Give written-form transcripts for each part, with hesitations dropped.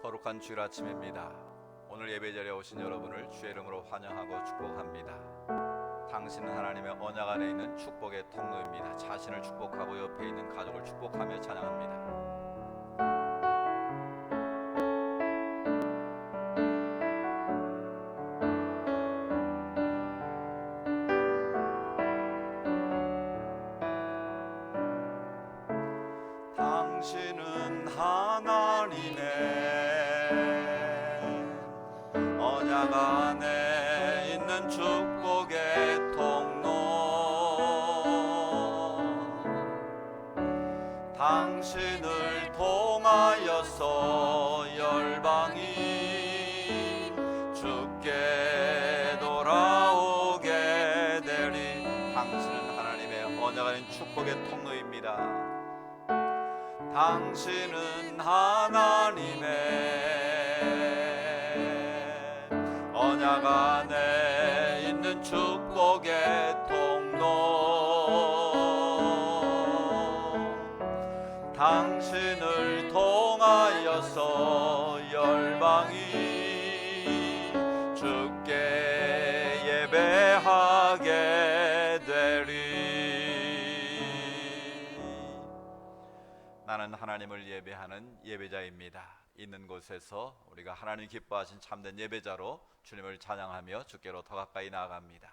거룩한 주일 아침입니다. 오늘 예배자리에 오신 여러분을 주의 이름으로 환영하고 축복합니다. 당신은 하나님의 언약 안에 있는 축복의 통로입니다. 자신을 축복하고 옆에 있는 가족을 축복하며 찬양합니다. 당신은 하나님의 언약 안에 있는 축복의 통로, 당신을 통하여서 열방이 주께 돌아오게 되리. 당신은 하나님의 언약 안에 있는 축복의 통로입니다. 당신은 하나님의 언약 안에 있는 축복의 통로, 당신을 통하여서 열방이 주께 예배하게 되리. 나는 하나님을 예배하는 예배자입니다. 있는 곳에서 우리가 하나님 기뻐하신 참된 예배자로 주님을 찬양하며 주께로 더 가까이 나아갑니다.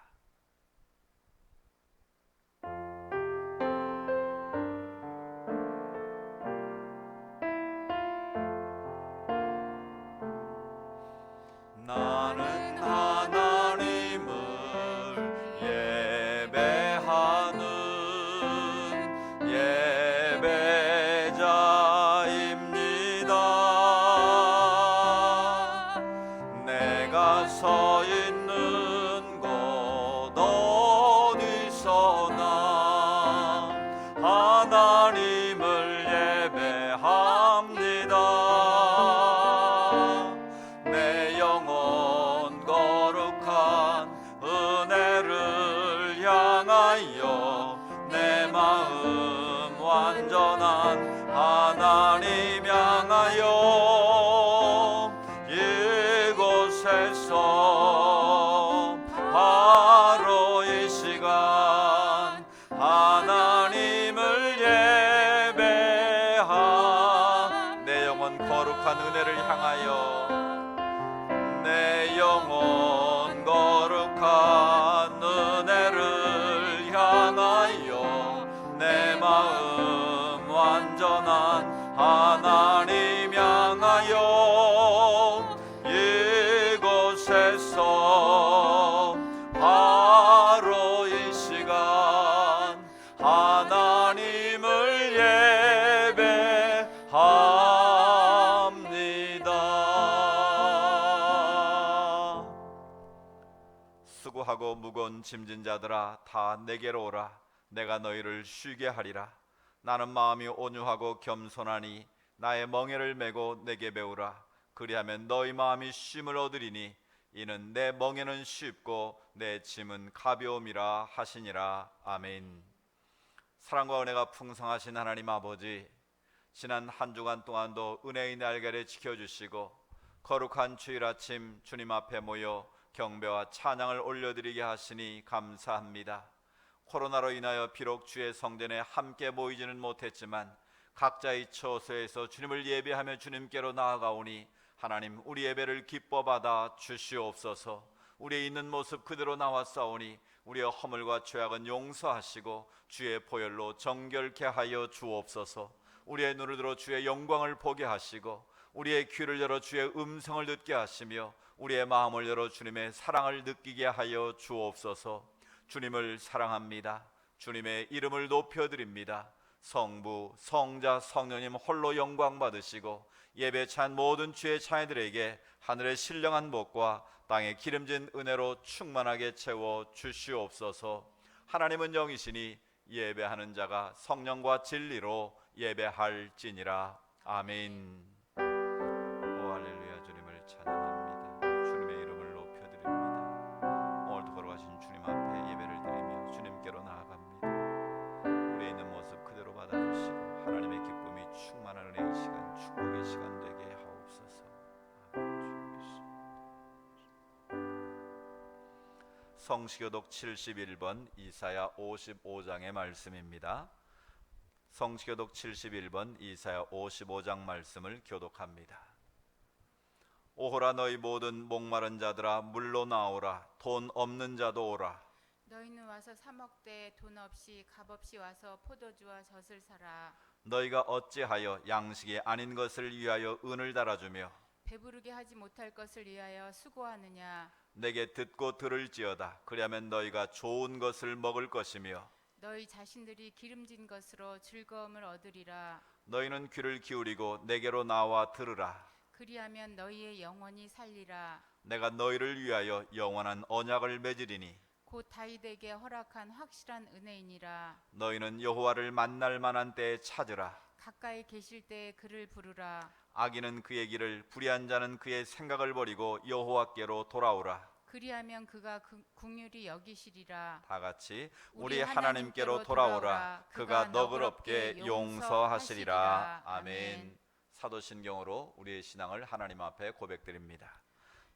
나는 하나님을 예배하는 예배자입니다. 내가 서 있는 곳 어디서나 하나님을 예배합니다. 내 영혼 거룩한 은혜를 향하여 내 마음 완전한 하나님 향하여 이곳에서 바로 이 시간 하나님을 예배하. 내 영혼 거룩한 은혜를 향하여, 내 영혼 거룩한 은혜를 향하여 내 마음 완전한 하나님 향하여 이곳에서 바로 이 시간 하나님을 예배합니다. 수고하고 무거운 짐진 자들아 다 내게로 오라. 내가 너희를 쉬게 하리라. 나는 마음이 온유하고 겸손하니 나의 멍에를 메고 내게 배우라. 그리하면 너희 마음이 쉼을 얻으리니 이는 내 멍에는 쉽고 내 짐은 가벼움이라 하시니라. 아멘. 사랑과 은혜가 풍성하신 하나님 아버지, 지난 한 주간 동안도 은혜의 날개를 지켜주시고 거룩한 주일 아침 주님 앞에 모여 경배와 찬양을 올려드리게 하시니 감사합니다. 코로나로 인하여 비록 주의 성전에 함께 모이지는 못했지만 각자의 처소에서 주님을 예배하며 주님께로 나아가오니 하나님, 우리 예배를 기뻐 받아 주시옵소서. 우리의 있는 모습 그대로 나왔사오니 우리의 허물과 죄악은 용서하시고 주의 보혈로 정결케 하여 주옵소서. 우리의 눈을 들어 주의 영광을 보게 하시고 우리의 귀를 열어 주의 음성을 듣게 하시며 우리의 마음을 열어 주님의 사랑을 느끼게 하여 주옵소서. 주님을 사랑합니다. 주님의 이름을 높여드립니다. 성부, 성자, 성령님 홀로 영광 받으시고 예배 찬 모든 주의 자녀들에게 하늘의 신령한 복과 땅의 기름진 은혜로 충만하게 채워 주시옵소서. 하나님은 영이시니 예배하는 자가 성령과 진리로 예배할지니라. 아멘. 오 할렐루야. 주님을 찬양합니다. 주님의 이름을 높여드립니다. 오늘도 걸어가신 주님 앞에 예배를 드리며 주님께로 나아갑니다. 우리의 있는 모습 그대로 받아주시고 하나님의 기쁨이 충만 성시교독 71번 이사야 55장의 말씀입니다. 성시교독 71번 이사야 55장 말씀을 교독합니다. 오호라 너희 모든 목마른 자들아 물로 나오라. 돈 없는 자도 오라. 너희는 와서 사 먹되 돈 없이 값 없이 와서 포도주와 젖을 사라. 너희가 어찌하여 양식이 아닌 것을 위하여 은을 달아주며 배부르게 하지 못할 것을 위하여 수고하느냐. 내게 듣고 들을지어다. 그리하면 너희가 좋은 것을 먹을 것이며 너희 자신들이 기름진 것으로 즐거움을 얻으리라. 너희는 귀를 기울이고 내게로 나와 들으라. 그리하면 너희의 영혼이 살리라. 내가 너희를 위하여 영원한 언약을 맺으리니 곧 다윗에게 허락한 확실한 은혜이니라. 너희는 여호와를 만날 만한 때에 찾으라. 가까이 계실 때에 그를 부르라. 악인은 그의 길을, 불의한 자는 그의 생각을 버리고 여호와께로 돌아오라. 그리하면 그가 긍휼히 여기시리라. 다 같이 우리 하나님께로 돌아오라. 그가 너그럽게 용서하시리라. 아멘. 사도신경으로 우리의 신앙을 하나님 앞에 고백드립니다.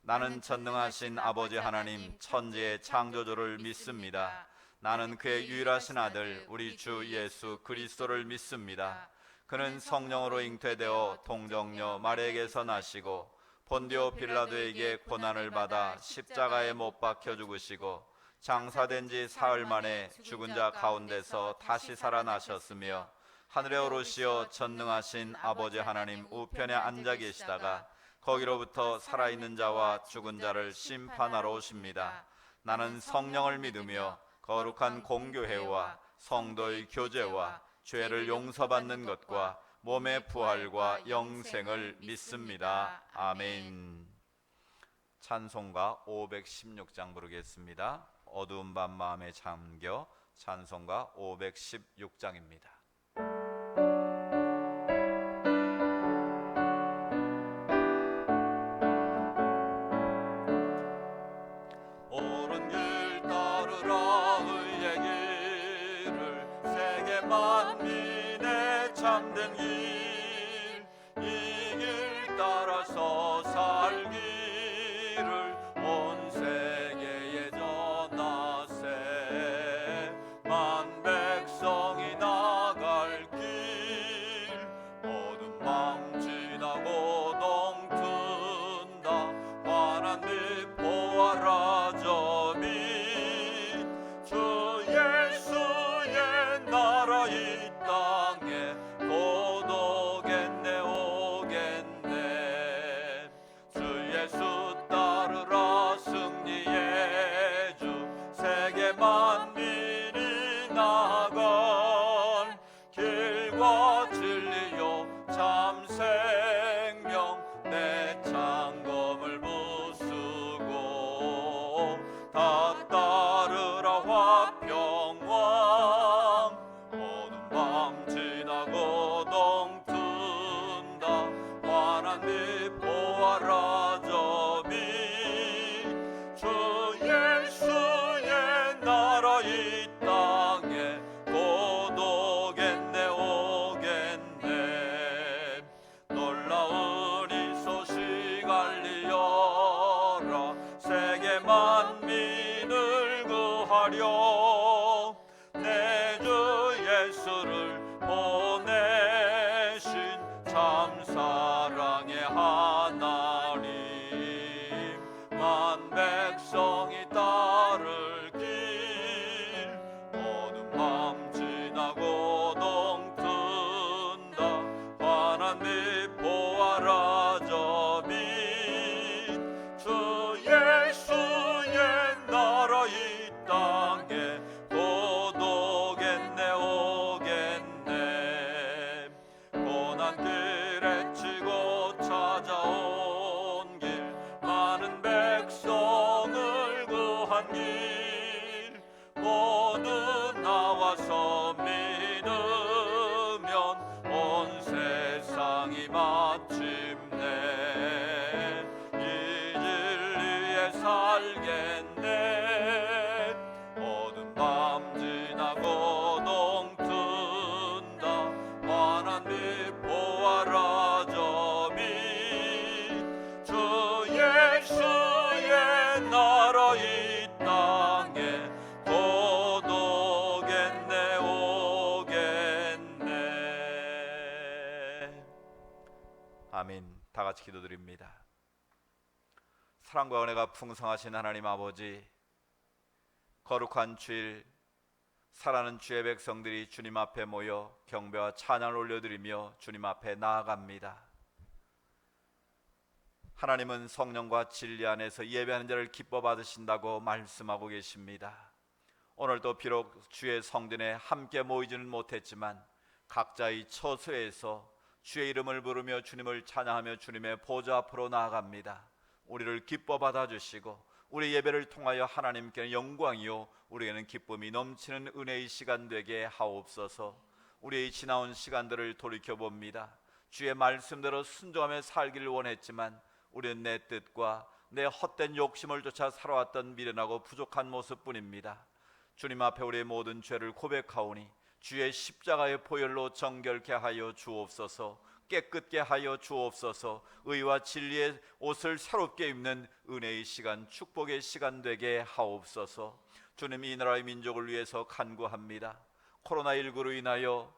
나는 전능하신 아버지 하나님 천지의 창조주를 믿습니다. 나는 그의 유일하신 아들 우리 주 예수 그리스도를 믿습니다. 그는 성령으로 잉태되어 동정녀 마리아에게서 나시고 본디오 빌라도에게 고난을 받아 십자가에 못 박혀 죽으시고 장사된 지 사흘 만에 죽은 자 가운데서 다시 살아나셨으며 하늘에 오르시어 전능하신 아버지 하나님 우편에 앉아 계시다가 거기로부터 살아있는 자와 죽은 자를 심판하러 오십니다. 나는 성령을 믿으며 거룩한 공교회와 성도의 교제와 죄를 용서받는 것과 몸의 부활과 영생을 믿습니다. 아멘. 찬송가 516장 부르겠습니다. 어두운 밤 마음에 잠겨 찬송가 516장입니다. 참된 길, 이 길 따라서 살기를 온 세계에 전하세. 만 백성이 나갈 길, 어두운 밤 지나고 동튼다. 환한 빛 보아라 저 빛, 주 예수의 나라 이 땅에 고독겠네 오겠네. 주 예수 따르라 승리의 주, 세계 만민이 나갈 길과 진리요 참 생명. 내 창검을 부수고 다 따르라 화평왕. 어두운 밤 지나고 동튼다. 환한 빛 보아라 저 빛, 주 예수의 나라 이 땅에 고독겠네 오겠네. 놀라운 이 소식 알리어라. 세계 만민을 구하려 내 주 예수를 보내신 참 사랑의 하나님. 만 백성이 따를 길, 어두운 밤 지나고 동튼다. 환한 빛 보아라 저 빛, 주 예수의 나라 이 땅에 고독겠네 오겠네. 고난 길에 치고 찾아온 길, 많은 백성을 구한 길, 모두 나와서 믿으면 온 세상이 마침내 이 진리에 살겠네. 어두운 밤 지나고 동튼다. 환한 빛 보아라 저 빛, 주 예수의 나라 이 땅 같이 기도드립니다. 사랑과 은혜가 풍성하신 하나님 아버지, 거룩한 주일 사랑하는 주의 백성들이 주님 앞에 모여 경배와 찬양을 올려드리며 주님 앞에 나아갑니다. 하나님은 성령과 진리 안에서 예배하는 자를 기뻐 받으신다고 말씀하고 계십니다. 오늘도 비록 주의 성전에 함께 모이지는 못했지만 각자의 처소에서 주의 이름을 부르며 주님을 찬양하며 주님의 보좌 앞으로 나아갑니다. 우리를 기뻐 받아주시고 우리 예배를 통하여 하나님께는 영광이요 우리에게는 기쁨이 넘치는 은혜의 시간 되게 하옵소서. 우리의 지나온 시간들을 돌이켜봅니다. 주의 말씀대로 순종하며 살기를 원했지만 우리는 내 뜻과 내 헛된 욕심을 쫓아 살아왔던 미련하고 부족한 모습뿐입니다. 주님 앞에 우리의 모든 죄를 고백하오니 주의 십자가의 보혈로 정결케 하여 주옵소서. 깨끗게 하여 주옵소서. 의와 진리의 옷을 새롭게 입는 은혜의 시간, 축복의 시간 되게 하옵소서. 주님, 이 나라의 민족을 위해서 간구합니다. 코로나19로 인하여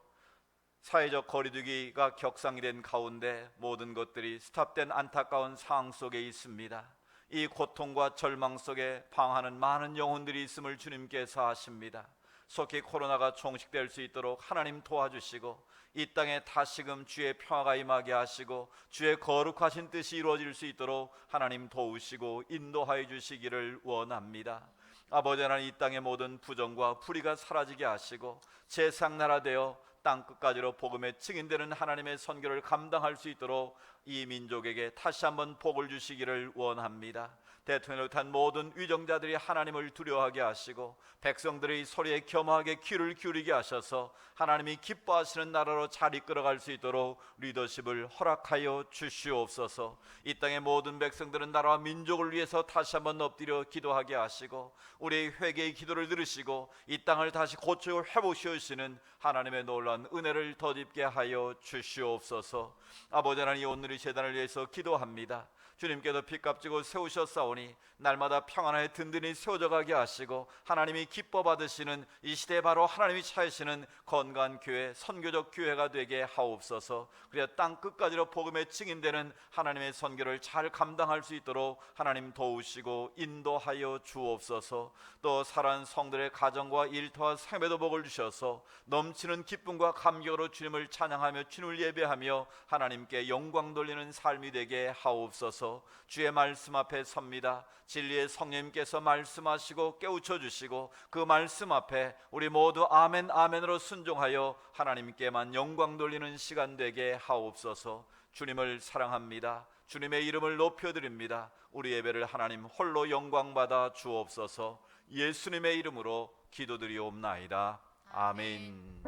사회적 거리두기가 격상이 된 가운데 모든 것들이 스탑된 안타까운 상황 속에 있습니다. 이 고통과 절망 속에 방황하는 많은 영혼들이 있음을 주님께서 아십니다. 속히 코로나가 종식될 수 있도록 하나님 도와주시고 이 땅에 다시금 주의 평화가 임하게 하시고 주의 거룩하신 뜻이 이루어질 수 있도록 하나님 도우시고 인도하여 주시기를 원합니다. 아버지 하나님, 이 땅의 모든 부정과 불의가 사라지게 하시고 세상 나라 되어 땅끝까지로 복음의 증인되는 하나님의 선교를 감당할 수 있도록 이 민족에게 다시 한번 복을 주시기를 원합니다. 대통령을 탄 모든 위정자들이 하나님을 두려워하게 하시고 백성들의 소리에 겸허하게 귀를 기울이게 하셔서 하나님이 기뻐하시는 나라로 잘 이끌어갈 수 있도록 리더십을 허락하여 주시옵소서. 이 땅의 모든 백성들은 나라와 민족을 위해서 다시 한번 엎드려 기도하게 하시고 우리의 회개의 기도를 들으시고 이 땅을 다시 고쳐 회복시키시는 하나님의 놀라운 은혜를 덧입게 하여 주시옵소서. 아버지 하나님, 오늘의 재단을 위해서 기도합니다. 주님께서 빚값지고 세우셨사오니 날마다 평안하게 든든히 세워져 가게 하시고 하나님이 기뻐 받으시는 이 시대에 바로 하나님이 차이시는 건강한 교회, 선교적 교회가 되게 하옵소서. 그래야 땅 끝까지로 복음의 증인되는 하나님의 선교를 잘 감당할 수 있도록 하나님 도우시고 인도하여 주옵소서. 또 살아난 성들의 가정과 일터와 삶에도 복을 주셔서 넘치는 기쁨과 감격으로 주님을 찬양하며 주님을 예배하며 하나님께 영광 돌리는 삶이 되게 하옵소서. 주의 말씀 앞에 섭니다. 진리의 성령님께서 말씀하시고 깨우쳐 주시고 그 말씀 앞에 우리 모두 아멘 아멘으로 순종하여 하나님께만 영광 돌리는 시간 되게 하옵소서. 주님을 사랑합니다. 주님의 이름을 높여드립니다. 우리 예배를 하나님 홀로 영광받아 주옵소서. 예수님의 이름으로 기도드리옵나이다. 아멘.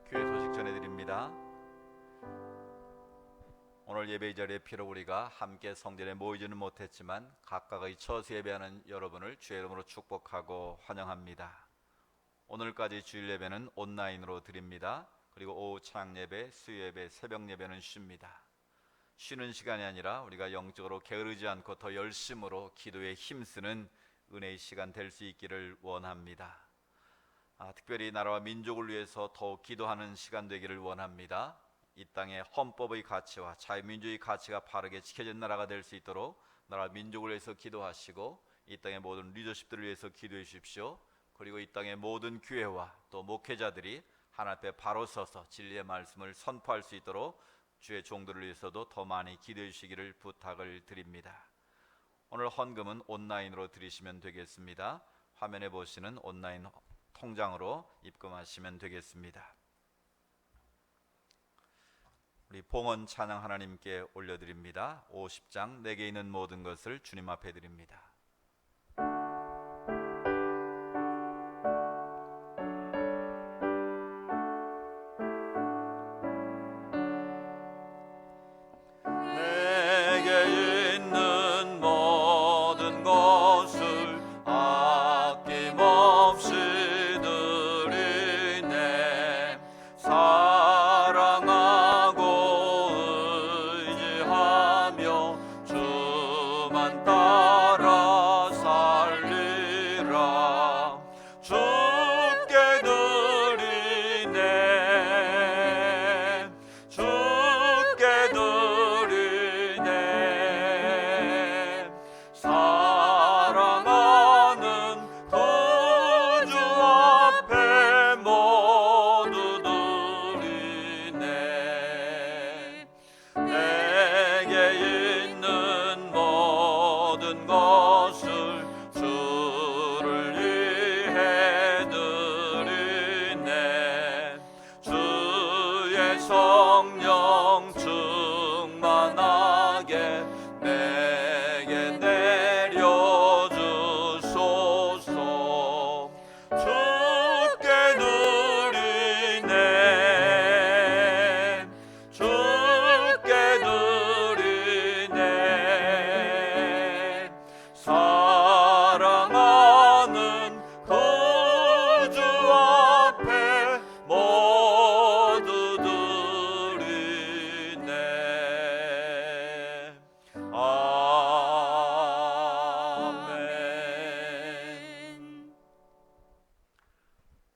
교회 소식 전해드립니다. 오늘 예배의 자리에 비록 우리가 함께 성전에 모이지는 못했지만 각각의 처소 예배하는 여러분을 주의 이름으로 축복하고 환영합니다. 오늘까지 주일 예배는 온라인으로 드립니다. 그리고 오후 찬양 예배, 수요 예배, 새벽 예배는 쉽니다. 쉬는 시간이 아니라 우리가 영적으로 게으르지 않고 더 열심으로 기도에 힘쓰는 은혜의 시간 될 수 있기를 원합니다. 특별히 나라와 민족을 위해서 더욱 기도하는 시간 되기를 원합니다. 이 땅의 헌법의 가치와 자유민주주의 가치가 바르게 지켜진 나라가 될 수 있도록 나라 민족을 위해서 기도하시고 이 땅의 모든 리더십들을 위해서 기도해 주십시오. 그리고 이 땅의 모든 교회와 또 목회자들이 하나님 앞에 바로 서서 진리의 말씀을 선포할 수 있도록 주의 종들을 위해서도 더 많이 기도해 주시기를 부탁을 드립니다. 오늘 헌금은 온라인으로 드리시면 되겠습니다. 화면에 보시는 온라인 통장으로 입금하시면 되겠습니다. 우리 봉헌 찬양 하나님께 올려드립니다. 50장 내게 있는 모든 것을 주님 앞에 드립니다. 내게 있는 모든 것을 아낌없이 드리네. 사랑하고 의지하며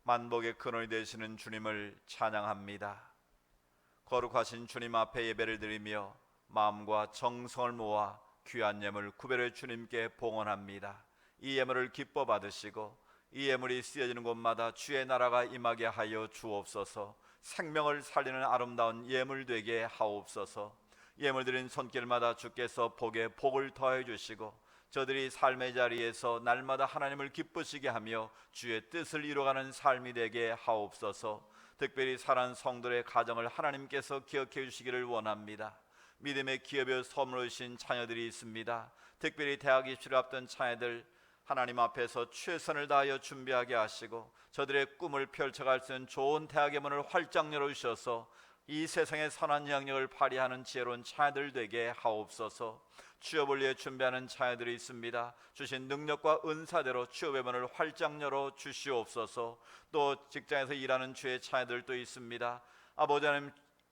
만복의 근원이 되시는 주님을 찬양합니다. 거룩하신 주님 앞에 예배를 드리며 마음과 정성을 모아 귀한 예물 구별의 주님께 봉헌합니다. 이 예물을 기뻐 받으시고 이 예물이 쓰여지는 곳마다 주의 나라가 임하게 하여 주옵소서. 생명을 살리는 아름다운 예물 되게 하옵소서. 예물 드린 손길마다 주께서 복에 복을 더해 주시고 저들이 삶의 자리에서 날마다 하나님을 기쁘시게 하며 주의 뜻을 이루어가는 삶이 되게 하옵소서. 특별히 사랑하는 성도의 가정을 하나님께서 기억해 주시기를 원합니다. 믿음의 기업에 선물하신 자녀들이 있습니다. 특별히 대학 입시를 앞둔 자녀들 하나님 앞에서 최선을 다하여 준비하게 하시고 저들의 꿈을 펼쳐갈 수 있는 좋은 대학의 문을 활짝 열어주셔서 이 세상의 선한 영역을 발휘하는 지혜로운 자녀들 되게 하옵소서. 취업을 위해 준비하는 자녀들이 있습니다. 주신 능력과 은사대로 취업의 문을 활짝 열어 주시옵소서. 또 직장에서 일하는 주의 자녀들도 있습니다. 아버지 하나님,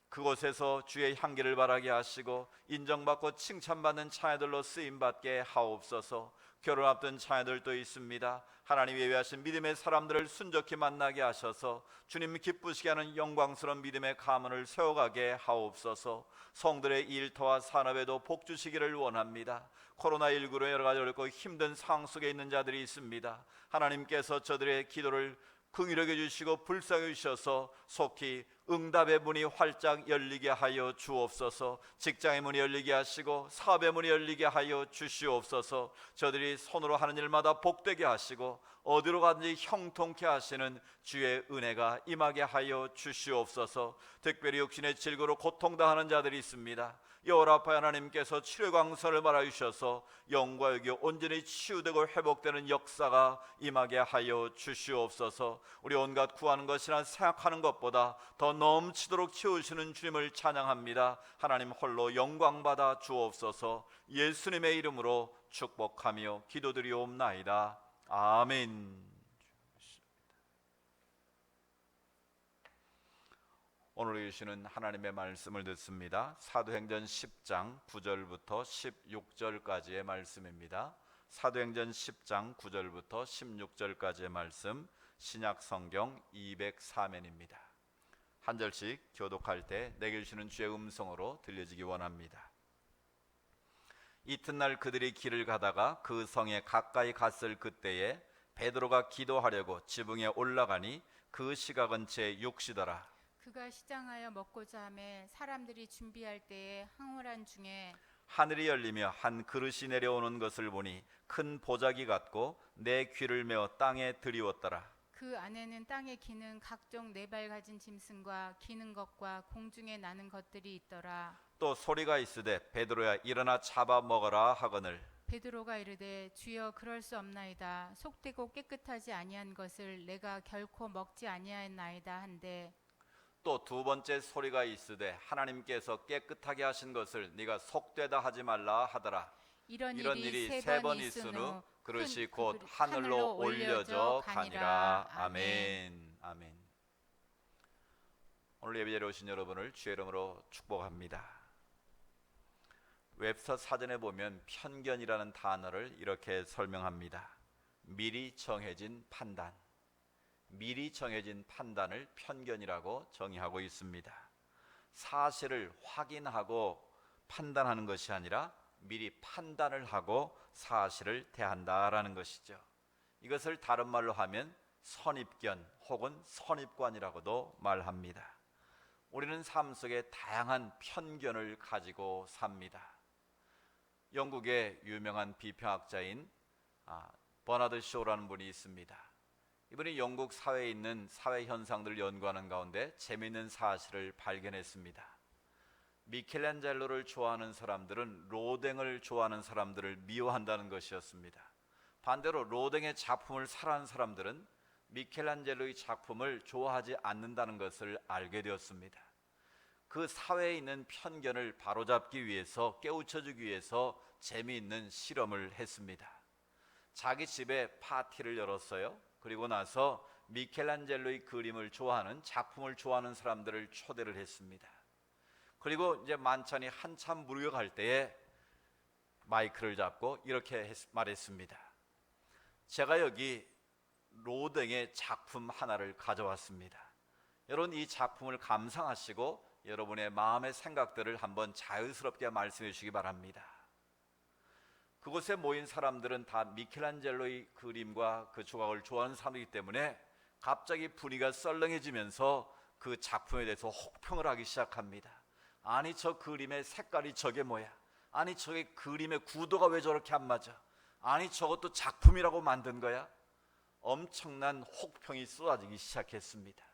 그곳에서 주의 향기를 바라게 하시고 인정받고 칭찬받는 자녀들로 쓰임받게 하옵소서. 결혼 앞둔 자녀들도 있습니다. 하나님 예배하신 믿음의 사람들을 순적히 만나게 하셔서 주님 기쁘시게 하는 영광스러운 믿음의 가문을 세워가게 하옵소서. 성들의 일터와 산업에도 복 주시기를 원합니다. 코로나19로 여러 가지 어렵고 힘든 상황 속에 있는 자들이 있습니다. 하나님께서 저들의 기도를 긍휼하게 주시고 불쌍히 주셔서 속히 응답의 문이 활짝 열리게 하여 주옵소서. 직장의 문이 열리게 하시고 사업의 문이 열리게 하여 주시옵소서. 저들이 손으로 하는 일마다 복되게 하시고 어디로 가든지 형통케 하시는 주의 은혜가 임하게 하여 주시옵소서. 특별히 육신의 질고로 고통당하는 자들이 있습니다. 여호와파 하나님께서 치료 광선을 말아주셔서 영과 육이 온전히 치유되고 회복되는 역사가 임하게 하여 주시옵소서. 우리 온갖 구하는 것이나 생각하는 것보다 더 넘치도록 채우시는 주님을 찬양합니다. 하나님 홀로 영광받아 주옵소서. 예수님의 이름으로 축복하며 기도드리옵나이다. 아멘. 오늘 주시는 하나님의 말씀을 듣습니다. 사도행전 10장 9절부터 16절까지의 말씀입니다. 사도행전 10장 9절부터 16절까지의 말씀, 신약성경 204면입니다. 한 절씩 교독할 때 내게 주시는 주의 음성으로 들려지기 원합니다. 이튿날 그들이 길을 가다가 그 성에 가까이 갔을 그때에 베드로가 기도하려고 지붕에 올라가니 그 시각은 제 6시더라. 그가 시장하여 먹고자 하매 사람들이 준비할 때에 항울한 중에 하늘이 열리며 한 그릇이 내려오는 것을 보니 큰 보자기 같고 내 귀를 메어 땅에 드리웠더라. 그 안에는 땅에 기는 각종 네 발 가진 짐승과 기는 것과 공중에 나는 것들이 있더라. 또 소리가 있으되 베드로야 일어나 잡아 먹어라 하거늘 베드로가 이르되 주여 그럴 수 없나이다. 속되고 깨끗하지 아니한 것을 내가 결코 먹지 아니하였나이다 한데 또 두 번째 소리가 있으되 하나님께서 깨끗하게 하신 것을 네가 속되다 하지 말라 하더라. 이런 일이 세 번 있은 후 그릇이 곧 하늘로 올려져 가니라. 아멘. 아멘. 오늘 예배자리에 오신 여러분을 주의 이름으로 축복합니다. 웹스터 사전에 보면 편견이라는 단어를 이렇게 설명합니다. 미리 정해진 판단. 미리 정해진 판단을 편견이라고 정의하고 있습니다. 사실을 확인하고 판단하는 것이 아니라 미리 판단을 하고 사실을 대한다라는 것이죠. 이것을 다른 말로 하면 선입견 혹은 선입관이라고도 말합니다. 우리는 삶 속에 다양한 편견을 가지고 삽니다. 영국의 유명한 비평학자인 버나드 쇼라는 분이 있습니다. 이분이 영국 사회에 있는 사회 현상들을 연구하는 가운데 재미있는 사실을 발견했습니다. 미켈란젤로를 좋아하는 사람들은 로댕을 좋아하는 사람들을 미워한다는 것이었습니다. 반대로 로댕의 작품을 사랑하는 사람들은 미켈란젤로의 작품을 좋아하지 않는다는 것을 알게 되었습니다. 그 사회에 있는 편견을 바로잡기 위해서, 깨우쳐주기 위해서 재미있는 실험을 했습니다. 자기 집에 파티를 열었어요. 그리고 나서 미켈란젤로의 그림을 좋아하는, 작품을 좋아하는 사람들을 초대를 했습니다. 그리고 이제 만찬이 한참 무르익어갈 때에 마이크를 잡고 이렇게 말했습니다. 제가 여기 로댕의 작품 하나를 가져왔습니다. 여러분, 이 작품을 감상하시고 여러분의 마음의 생각들을 한번 자유스럽게 말씀해 주시기 바랍니다. 그곳에 모인 사람들은 다 미켈란젤로의 그림과 그 조각을 좋아하는 사람이기 때문에 갑자기 분위기가 썰렁해지면서 그 작품에 대해서 혹평을 하기 시작합니다. 아니, 저 그림의 색깔이 저게 뭐야? 아니, 저게 그림의 구도가 왜 저렇게 안 맞아? 아니, 저것도 작품이라고 만든 거야? 엄청난 혹평이 쏟아지기 시작했습니다.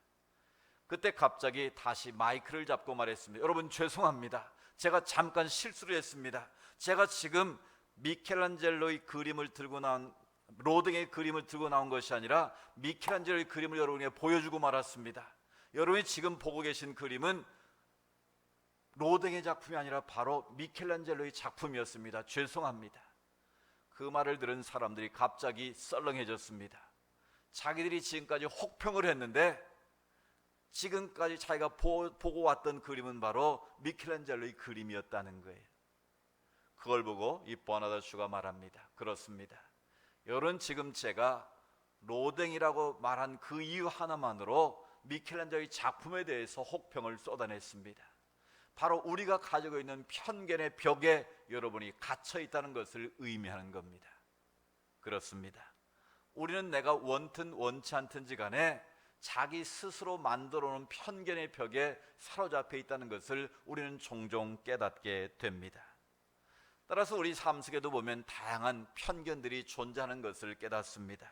그때 갑자기 다시 마이크를 잡고 말했습니다. 여러분, 죄송합니다. 제가 잠깐 실수를 했습니다. 제가 지금 미켈란젤로의 그림을 들고 나온, 로댕의 그림을 들고 나온 것이 아니라 미켈란젤로의 그림을 여러분에게 보여주고 말았습니다. 여러분이 지금 보고 계신 그림은 로댕의 작품이 아니라 바로 미켈란젤로의 작품이었습니다. 죄송합니다. 그 말을 들은 사람들이 갑자기 썰렁해졌습니다. 자기들이 지금까지 혹평을 했는데 지금까지 자기가 보고 왔던 그림은 바로 미켈란젤로의 그림이었다는 거예요. 그걸 보고 이 버나드슈가 말합니다. 그렇습니다. 여러분, 지금 제가 로댕이라고 말한 그 이유 하나만으로 미켈란젤로의 작품에 대해서 혹평을 쏟아냈습니다. 바로 우리가 가지고 있는 편견의 벽에 여러분이 갇혀 있다는 것을 의미하는 겁니다. 그렇습니다. 우리는 내가 원든 원치 않든지 간에 자기 스스로 만들어 놓은 편견의 벽에 사로잡혀 있다는 것을 우리는 종종 깨닫게 됩니다. 따라서 우리 삶 속에도 보면 다양한 편견들이 존재하는 것을 깨닫습니다.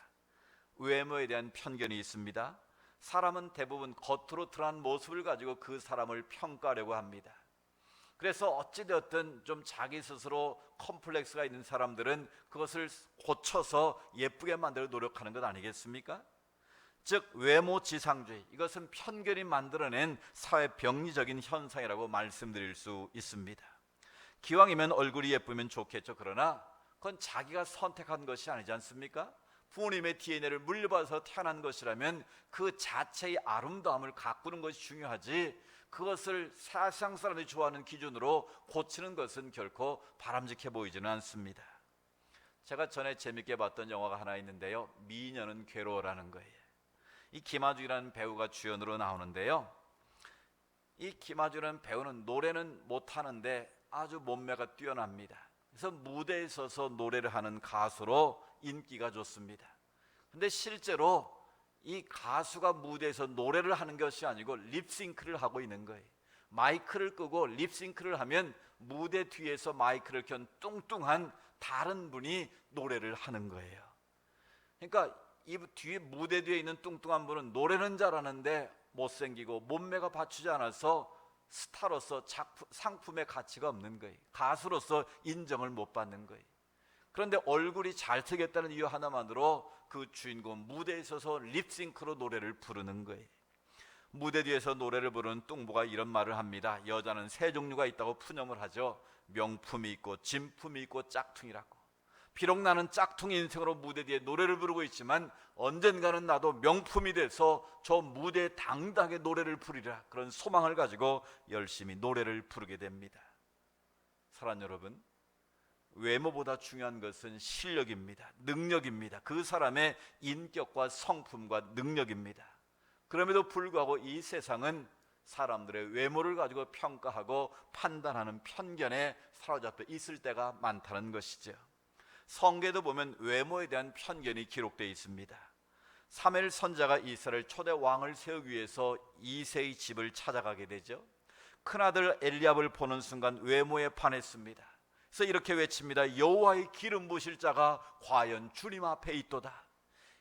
외모에 대한 편견이 있습니다. 사람은 대부분 겉으로 드러난 모습을 가지고 그 사람을 평가하려고 합니다. 그래서 어찌되었든 좀 자기 스스로 컴플렉스가 있는 사람들은 그것을 고쳐서 예쁘게 만들어 노력하는 것 아니겠습니까? 즉, 외모지상주의, 이것은 편견이 만들어낸 사회병리적인 현상이라고 말씀드릴 수 있습니다. 기왕이면 얼굴이 예쁘면 좋겠죠. 그러나 그건 자기가 선택한 것이 아니지 않습니까? 부모님의 DNA를 물려받아서 태어난 것이라면 그 자체의 아름다움을 가꾸는 것이 중요하지, 그것을 세상 사람들이 좋아하는 기준으로 고치는 것은 결코 바람직해 보이지는 않습니다. 제가 전에 재밌게 봤던 영화가 하나 있는데요, 미녀는 괴로워라는 거예요. 이 김아중이라는 배우가 주연으로 나오는데요, 이 김아중이라는 배우는 노래는 못하는데 아주 몸매가 뛰어납니다. 그래서 무대에 서서 노래를 하는 가수로 인기가 좋습니다. 근데 실제로 이 가수가 무대에서 노래를 하는 것이 아니고 립싱크를 하고 있는 거예요. 마이크를 끄고 립싱크를 하면 무대 뒤에서 마이크를 켠 뚱뚱한 다른 분이 노래를 하는 거예요. 그러니까 이 뒤에, 무대 뒤에 있는 뚱뚱한 분은 노래는 잘하는데 못생기고 몸매가 받치지 않아서 스타로서 상품의 가치가 없는 거예요. 가수로서 인정을 못 받는 거예요. 그런데 얼굴이 잘 트겠다는 이유 하나만으로 그 주인공 무대에 서서 립싱크로 노래를 부르는 거예요. 무대 뒤에서 노래를 부르는 뚱보가 이런 말을 합니다. 여자는 세 종류가 있다고 푸념을 하죠. 명품이 있고 진품이 있고 짝퉁이라고. 비록 나는 짝퉁 인생으로 무대 뒤에 노래를 부르고 있지만 언젠가는 나도 명품이 돼서 저 무대에 당당하게 노래를 부르리라, 그런 소망을 가지고 열심히 노래를 부르게 됩니다. 사랑하는 여러분, 외모보다 중요한 것은 실력입니다. 능력입니다. 그 사람의 인격과 성품과 능력입니다. 그럼에도 불구하고 이 세상은 사람들의 외모를 가지고 평가하고 판단하는 편견에 사로잡혀 있을 때가 많다는 것이죠. 성경에도 보면 외모에 대한 편견이 기록되어 있습니다. 사무엘 선지자가 이스라엘 초대 왕을 세우기 위해서 이새의 집을 찾아가게 되죠. 큰아들 엘리압을 보는 순간 외모에 반했습니다. 그래서 이렇게 외칩니다. 여호와의 기름 부으실 자가 과연 주님 앞에 있도다.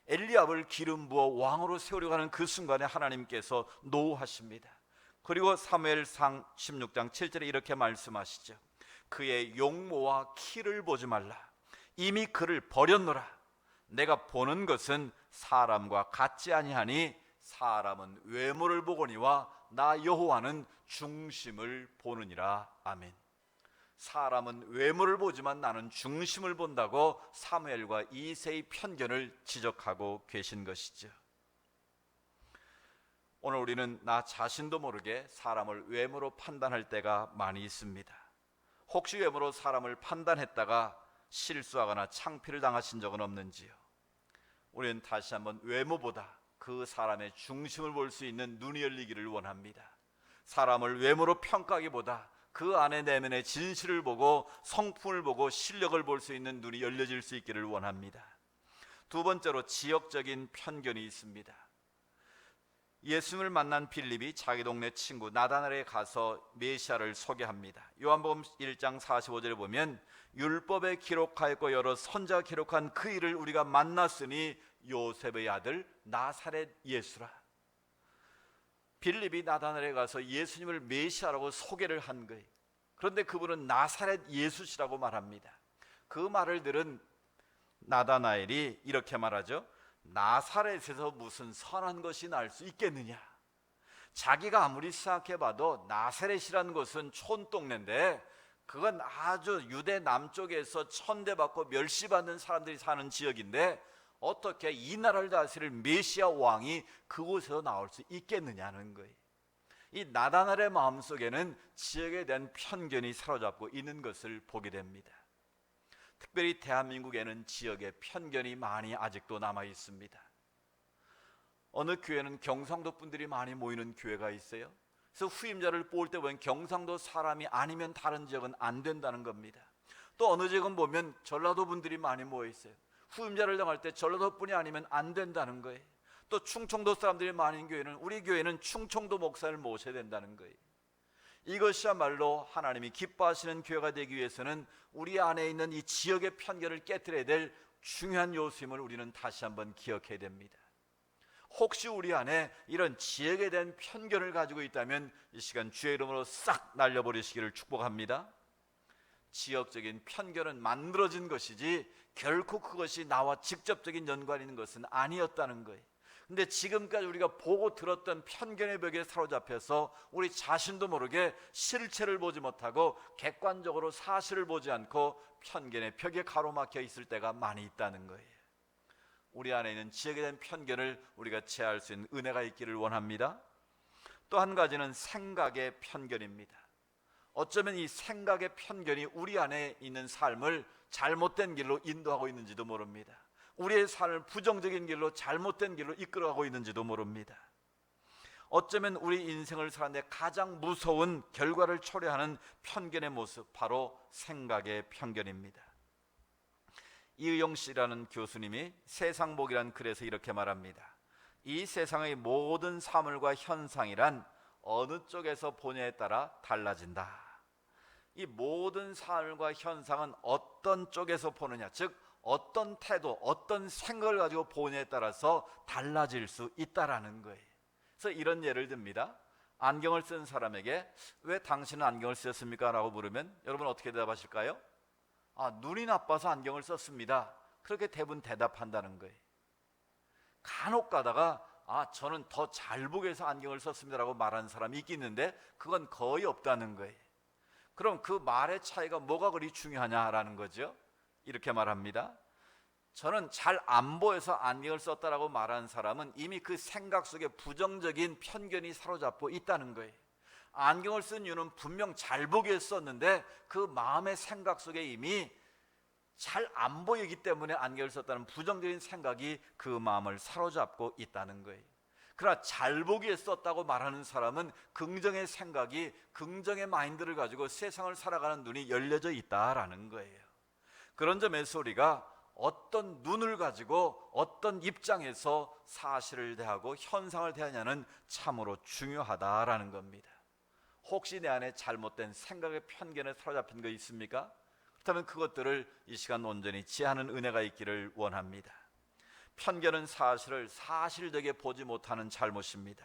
엘리압을 기름 부어 왕으로 세우려고 하는 그 순간에 하나님께서 노하십니다. 그리고 사무엘상 16장 7절에 이렇게 말씀하시죠. 그의 용모와 키를 보지 말라. 이미 그를 버렸노라. 내가 보는 것은 사람과 같지 아니하니 사람은 외모를 보거니와 나 여호와는 중심을 보느니라. 아멘. 사람은 외모를 보지만 나는 중심을 본다고 사무엘과 이새의 편견을 지적하고 계신 것이죠. 오늘 우리는 나 자신도 모르게 사람을 외모로 판단할 때가 많이 있습니다. 혹시 외모로 사람을 판단했다가 실수하거나 창피를 당하신 적은 없는지요? 우리는 다시 한번 외모보다 그 사람의 중심을 볼 수 있는 눈이 열리기를 원합니다. 사람을 외모로 평가하기보다 그 안에 내면의 진실을 보고 성품을 보고 실력을 볼 수 있는 눈이 열려질 수 있기를 원합니다. 두 번째로 지역적인 편견이 있습니다. 예수님을 만난 빌립이 자기 동네 친구 나다나엘에 가서 메시아를 소개합니다. 요한복음 1장 45절에 보면 율법에 기록하였고 여러 선자가 기록한 그 일을 우리가 만났으니 요셉의 아들 나사렛 예수라. 빌립이 나다나엘에 가서 예수님을 메시아라고 소개를 한 거예요. 그런데 그분은 나사렛 예수시라고 말합니다. 그 말을 들은 나다나엘이 이렇게 말하죠. 나사렛에서 무슨 선한 것이 날 수 있겠느냐. 자기가 아무리 생각해봐도 나사렛이라는 곳은 촌동네인데 그건 아주 유대 남쪽에서 천대받고 멸시받는 사람들이 사는 지역인데 어떻게 이 나라를 다스릴 메시아 왕이 그곳에서 나올 수 있겠느냐는 거예요. 이 나다나엘의 마음속에는 지역에 대한 편견이 사로잡고 있는 것을 보게 됩니다. 특별히 대한민국에는 지역의 편견이 많이 아직도 남아 있습니다. 어느 교회는 경상도 분들이 많이 모이는 교회가 있어요. 그래서 후임자를 뽑을 때 보면 경상도 사람이 아니면 다른 지역은 안 된다는 겁니다. 또 어느 지역은 보면 전라도 분들이 많이 모여 있어요. 후임자를 정할 때 전라도 분이 아니면 안 된다는 거예요. 또 충청도 사람들이 많은 교회는 우리 교회는 충청도 목사를 모셔야 된다는 거예요. 이것이야말로 하나님이 기뻐하시는 교회가 되기 위해서는 우리 안에 있는 이 지역의 편견을 깨뜨려야 될 중요한 요소임을 우리는 다시 한번 기억해야 됩니다. 혹시 우리 안에 이런 지역에 대한 편견을 가지고 있다면 이 시간 주의 이름으로 싹 날려버리시기를 축복합니다. 지역적인 편견은 만들어진 것이지 결코 그것이 나와 직접적인 연관이 있는 것은 아니었다는 거예요. 근데 지금까지 우리가 보고 들었던 편견의 벽에 사로잡혀서 우리 자신도 모르게 실체를 보지 못하고 객관적으로 사실을 보지 않고 편견의 벽에 가로막혀 있을 때가 많이 있다는 거예요. 우리 안에 있는 지역에 대한 편견을 우리가 제어할 수 있는 은혜가 있기를 원합니다. 또 한 가지는 생각의 편견입니다. 어쩌면 이 생각의 편견이 우리 안에 있는 삶을 잘못된 길로 인도하고 있는지도 모릅니다. 우리의 삶을 부정적인 길로 잘못된 길로 이끌어가고 있는지도 모릅니다. 어쩌면 우리 인생을 사는데 가장 무서운 결과를 초래하는 편견의 모습, 바로 생각의 편견입니다. 이의용 씨라는 교수님이 세상복이라는 글에서 이렇게 말합니다. 이 세상의 모든 사물과 현상이란 어느 쪽에서 보냐에 따라 달라진다. 이 모든 사물과 현상은 어떤 쪽에서 보느냐, 즉 어떤 태도, 어떤 생각을 가지고 보냐에 따라서 달라질 수 있다라는 거예요. 그래서 이런 예를 듭니다. 안경을 쓴 사람에게 왜 당신은 안경을 쓰셨습니까? 라고 물으면 여러분 어떻게 대답하실까요? 눈이 나빠서 안경을 썼습니다. 그렇게 대부분 대답한다는 거예요. 간혹 가다가 저는 더 잘 보기 위해서 안경을 썼습니다 라고 말하는 사람이 있겠는데 그건 거의 없다는 거예요. 그럼 그 말의 차이가 뭐가 그리 중요하냐라는 거죠. 이렇게 말합니다. 저는 잘 안 보여서 안경을 썼다라고 말하는 사람은 이미 그 생각 속에 부정적인 편견이 사로잡고 있다는 거예요. 안경을 쓴 이유는 분명 잘 보기 위해서 썼는데 그 마음의 생각 속에 이미 잘 안 보이기 때문에 안경을 썼다는 부정적인 생각이 그 마음을 사로잡고 있다는 거예요. 그러나 잘 보기 위해서 썼다고 말하는 사람은 긍정의 생각이, 긍정의 마인드를 가지고 세상을 살아가는 눈이 열려져 있다라는 거예요. 그런 점에서 우리가 어떤 눈을 가지고 어떤 입장에서 사실을 대하고 현상을 대하냐는 참으로 중요하다라는 겁니다. 혹시 내 안에 잘못된 생각의 편견에 사로잡힌 거 있습니까? 그렇다면 그것들을 이 시간 온전히 지하는 은혜가 있기를 원합니다. 편견은 사실을 사실되게 보지 못하는 잘못입니다.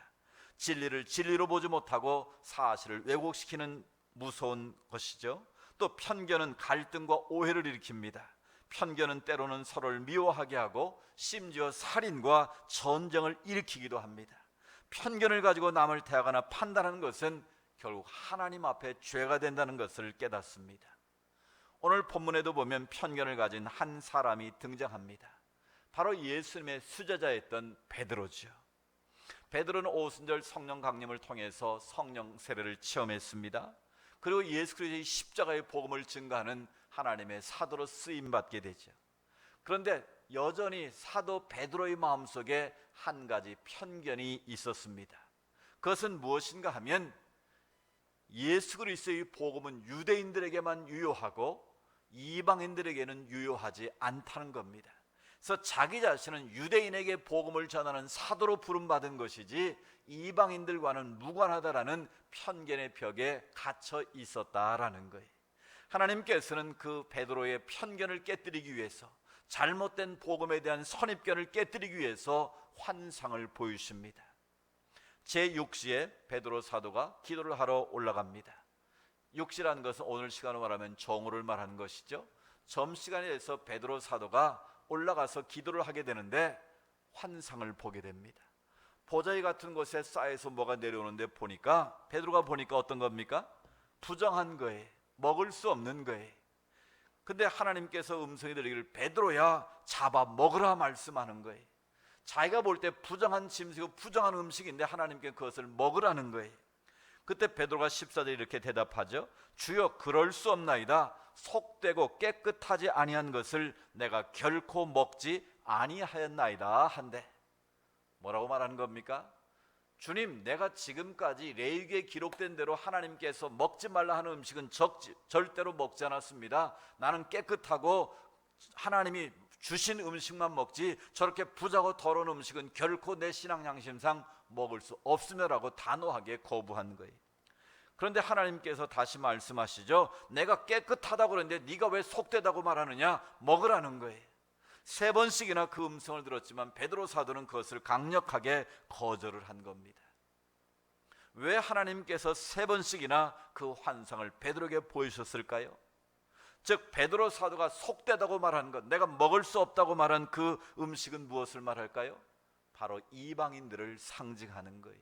진리를 진리로 보지 못하고 사실을 왜곡시키는 무서운 것이죠. 또 편견은 갈등과 오해를 일으킵니다. 편견은 때로는 서로를 미워하게 하고 심지어 살인과 전쟁을 일으키기도 합니다. 편견을 가지고 남을 대하거나 판단하는 것은 결국 하나님 앞에 죄가 된다는 것을 깨닫습니다. 오늘 본문에도 보면 편견을 가진 한 사람이 등장합니다. 바로 예수님의 수제자였던 베드로죠. 베드로는 오순절 성령 강림을 통해서 성령 세례를 체험했습니다. 그리고 예수 그리스도의 십자가의 복음을 증거하는 하나님의 사도로 쓰임 받게 되죠. 그런데 여전히 사도 베드로의 마음속에 한 가지 편견이 있었습니다. 그것은 무엇인가 하면 예수 그리스도의 복음은 유대인들에게만 유효하고 이방인들에게는 유효하지 않다는 겁니다. 그래서 자기 자신은 유대인에게 복음을 전하는 사도로 부름받은 것이지 이방인들과는 무관하다라는 편견의 벽에 갇혀 있었다라는 거예요. 하나님께서는 그 베드로의 편견을 깨뜨리기 위해서, 잘못된 복음에 대한 선입견을 깨뜨리기 위해서 환상을 보이십니다. 제6시에 베드로 사도가 기도를 하러 올라갑니다. 6시라는 것은 오늘 시간으로 말하면 정오를 말하는 것이죠. 점심시간에 대해서 베드로 사도가 올라가서 기도를 하게 되는데 환상을 보게 됩니다. 보자기 같은 곳에 쌓여서 뭐가 내려오는데 보니까, 베드로가 보니까 어떤 겁니까? 부정한 거예요. 먹을 수 없는 거예요. 근데 하나님께서 음성이 들리기를 베드로야 잡아 먹으라 말씀하는 거예요. 자기가 볼 때 부정한 짐승이고 부정한 음식인데 하나님께 그것을 먹으라는 거예요. 그때 베드로가 14절에 이렇게 대답하죠. 주여 그럴 수 없나이다. 속되고 깨끗하지 아니한 것을 내가 결코 먹지 아니하였나이다 한데, 뭐라고 말하는 겁니까? 주님, 내가 지금까지 레위기에 기록된 대로 하나님께서 먹지 말라 하는 음식은 절대로 먹지 않았습니다. 나는 깨끗하고 하나님이 주신 음식만 먹지 저렇게 부자고 더러운 음식은 결코 내 신앙 양심상 먹을 수 없으며라고 단호하게 거부한 거예요. 그런데 하나님께서 다시 말씀하시죠. 내가 깨끗하다고 그러는데 네가 왜 속되다고 말하느냐? 먹으라는 거예요. 3번씩이나 그 음성을 들었지만 베드로 사도는 그것을 강력하게 거절을 한 겁니다. 왜 하나님께서 3번씩이나 그 환상을 베드로에게 보이셨을까요? 즉 베드로 사도가 속되다고 말한 것, 내가 먹을 수 없다고 말한 그 음식은 무엇을 말할까요? 바로 이방인들을 상징하는 거예요.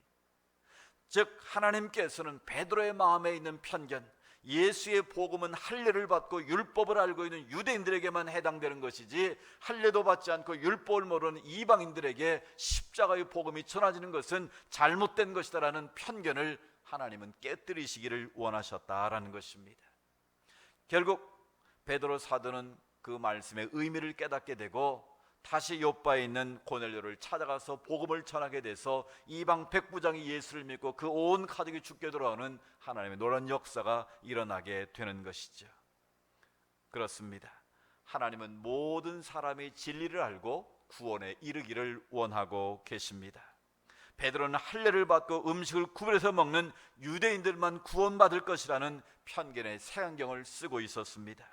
즉 하나님께서는 베드로의 마음에 있는 편견, 예수의 복음은 할례를 받고 율법을 알고 있는 유대인들에게만 해당되는 것이지 할례도 받지 않고 율법을 모르는 이방인들에게 십자가의 복음이 전해지는 것은 잘못된 것이다라는 편견을 하나님은 깨뜨리시기를 원하셨다라는 것입니다. 결국 베드로 사도는 그 말씀의 의미를 깨닫게 되고 다시 요빠에 있는 고넬료를 찾아가서 복음을 전하게 돼서 이방 백부장이 예수를 믿고 그 온 가족이 죽게 돌아오는 하나님의 놀라운 역사가 일어나게 되는 것이죠. 그렇습니다. 하나님은 모든 사람이 진리를 알고 구원에 이르기를 원하고 계십니다. 베드로는 할례를 받고 음식을 구별해서 먹는 유대인들만 구원받을 것이라는 편견의 색안경을 쓰고 있었습니다.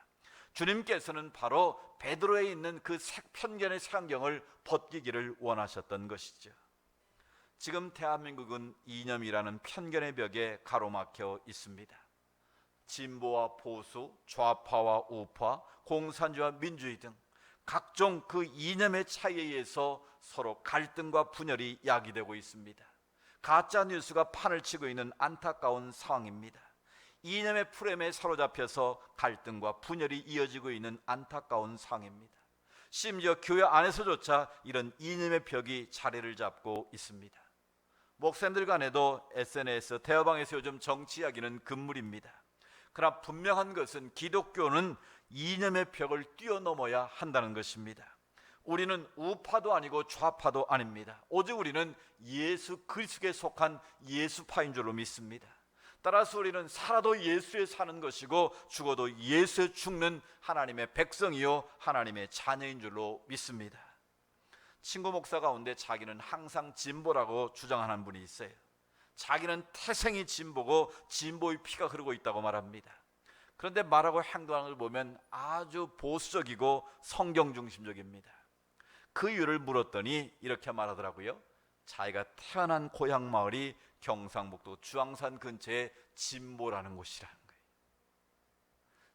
주님께서는 바로 베드로에 있는 그 편견의 색안경을 벗기기를 원하셨던 것이죠. 지금 대한민국은 이념이라는 편견의 벽에 가로막혀 있습니다. 진보와 보수, 좌파와 우파, 공산주의와 민주주의 등 각종 그 이념의 차이에 의해서 서로 갈등과 분열이 야기되고 있습니다. 가짜 뉴스가 판을 치고 있는 안타까운 상황입니다. 이념의 프레임에 사로잡혀서 갈등과 분열이 이어지고 있는 안타까운 상황입니다. 심지어 교회 안에서조차 이런 이념의 벽이 자리를 잡고 있습니다. 목사님들 간에도 SNS, 대화방에서 요즘 정치 이야기는 금물입니다. 그러나 분명한 것은 기독교는 이념의 벽을 뛰어넘어야 한다는 것입니다. 우리는 우파도 아니고 좌파도 아닙니다. 오직 우리는 예수 그리스도에 속한 예수파인 줄로 믿습니다. 따라서 우리는 살아도 예수에 사는 것이고 죽어도 예수에 죽는 하나님의 백성이요 하나님의 자녀인 줄로 믿습니다. 친구 목사 가운데 자기는 항상 진보라고 주장하는 분이 있어요. 자기는 태생이 진보고 진보의 피가 흐르고 있다고 말합니다. 그런데 말하고 행동하는 걸 보면 아주 보수적이고 성경 중심적입니다. 그 이유를 물었더니 이렇게 말하더라고요. 자기가 태어난 고향 마을이 경상북도 주황산 근처에 진보라는 곳이라는 거예요.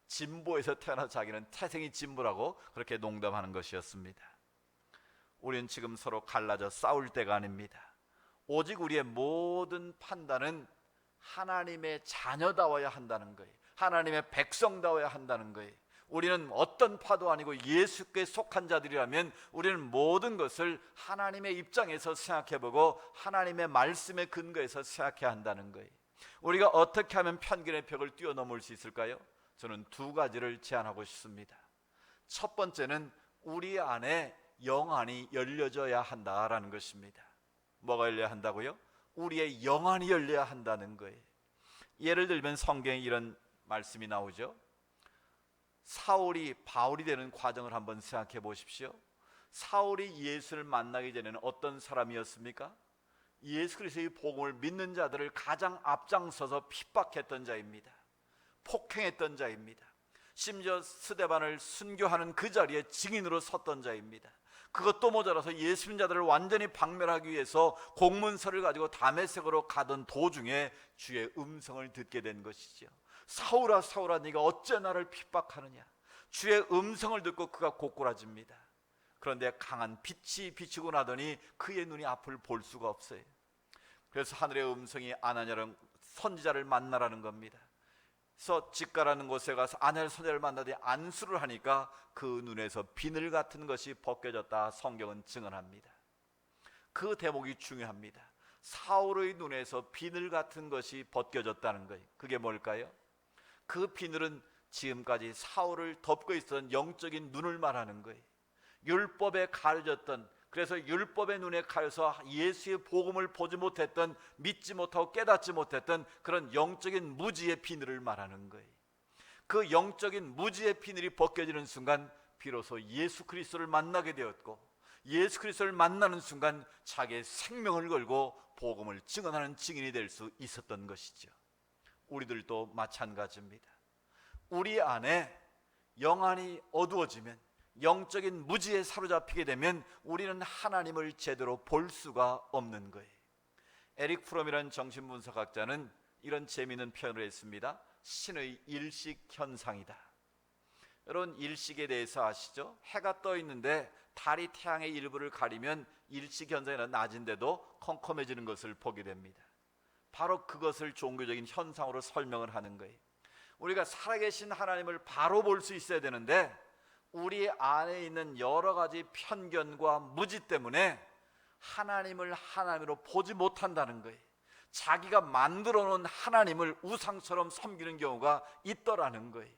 진보에서 태어나서 자기는 태생이 진보라고 그렇게 농담하는 것이었습니다. 우리는 지금 서로 갈라져 싸울 때가 아닙니다. 오직 우리의 모든 판단은 하나님의 자녀다워야 한다는 거예요. 하나님의 백성다워야 한다는 거예요. 우리는 어떤 파도 아니고 예수께 속한 자들이라면 우리는 모든 것을 하나님의 입장에서 생각해보고 하나님의 말씀의 근거에서 생각해야 한다는 거예요. 우리가 어떻게 하면 편견의 벽을 뛰어넘을 수 있을까요? 저는 2가지를 제안하고 싶습니다. 첫 번째는 우리 안에 영안이 열려져야 한다라는 것입니다. 뭐가 열려야 한다고요? 우리의 영안이 열려야 한다는 거예요. 예를 들면 성경에 이런 말씀이 나오죠. 사울이 바울이 되는 과정을 한번 생각해 보십시오. 사울이 예수를 만나기 전에는 어떤 사람이었습니까? 예수 그리스도의 복음을 믿는 자들을 가장 앞장서서 핍박했던 자입니다. 폭행했던 자입니다. 심지어 스데반을 순교하는 그 자리에 증인으로 섰던 자입니다. 그것도 모자라서 예수 믿는 자들을 완전히 박멸하기 위해서 공문서를 가지고 다메섹으로 가던 도중에 주의 음성을 듣게 된 것이죠. 사울아 사울아 네가 어째 나를 핍박하느냐. 주의 음성을 듣고 그가 고꾸라집니다. 그런데 강한 빛이 비치고 나더니 그의 눈이 앞을 볼 수가 없어요. 그래서 하늘의 음성이 아나니아라는 선지자를 만나라는 겁니다. 그래서 직가라는 곳에 가서 아나니아 선지자를 만나더니 안수를 하니까 그 눈에서 비늘 같은 것이 벗겨졌다 성경은 증언합니다. 그 대목이 중요합니다. 사울의 눈에서 비늘 같은 것이 벗겨졌다는 거예요. 그게 뭘까요? 그 비늘은 지금까지 사울을 덮고 있었던 영적인 눈을 말하는 거예요. 율법에 가려졌던, 그래서 율법의 눈에 가려서 예수의 복음을 보지 못했던, 믿지 못하고 깨닫지 못했던 그런 영적인 무지의 비늘을 말하는 거예요. 그 영적인 무지의 비늘이 벗겨지는 순간 비로소 예수 그리스도를 만나게 되었고, 예수 그리스도를 만나는 순간 자기의 생명을 걸고 복음을 증언하는 증인이 될 수 있었던 것이죠. 우리들도 마찬가지입니다. 우리 안에 영안이 어두워지면, 영적인 무지에 사로잡히게 되면 우리는 하나님을 제대로 볼 수가 없는 거예요. 에릭 프롬이라는 정신분석학자는 이런 재미있는 표현을 했습니다. 신의 일식 현상이다. 여러분, 일식에 대해서 아시죠? 해가 떠 있는데 달이 태양의 일부를 가리면 일식 현상이 낮은데도 컴컴해지는 것을 보게 됩니다. 바로 그것을 종교적인 현상으로 설명을 하는 거예요. 우리가 살아계신 하나님을 바로 볼 수 있어야 되는데 우리 안에 있는 여러 가지 편견과 무지 때문에 하나님을 하나님으로 보지 못한다는 거예요. 자기가 만들어 놓은 하나님을 우상처럼 섬기는 경우가 있더라는 거예요.